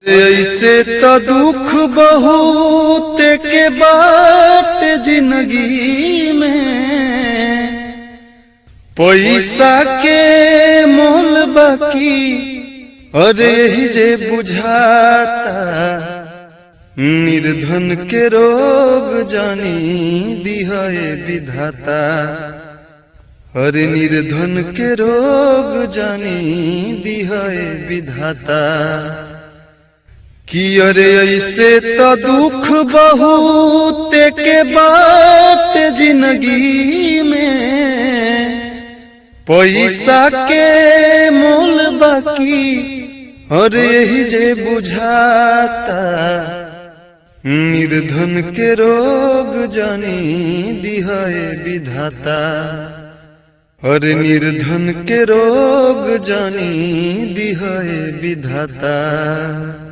ऐसे तो दुख बहुत के बाट जिंदगी में, पैसा के मोल बाकी अरे ही जे बुझाता, निर्धन के रोग जानी दिहाए विधाता, अरे निर्धन के रोग जानी दिहाए विधाता। कि अरे ऐसे तो दुख बहुत के बाट जिंदगी में, पैसा के मोल बाकी अरे ही जे बुझाता, निर्धन के रोग जानी दिहाए विधाता, अरे निर्धन के रोग जानी दिहाए विधाता।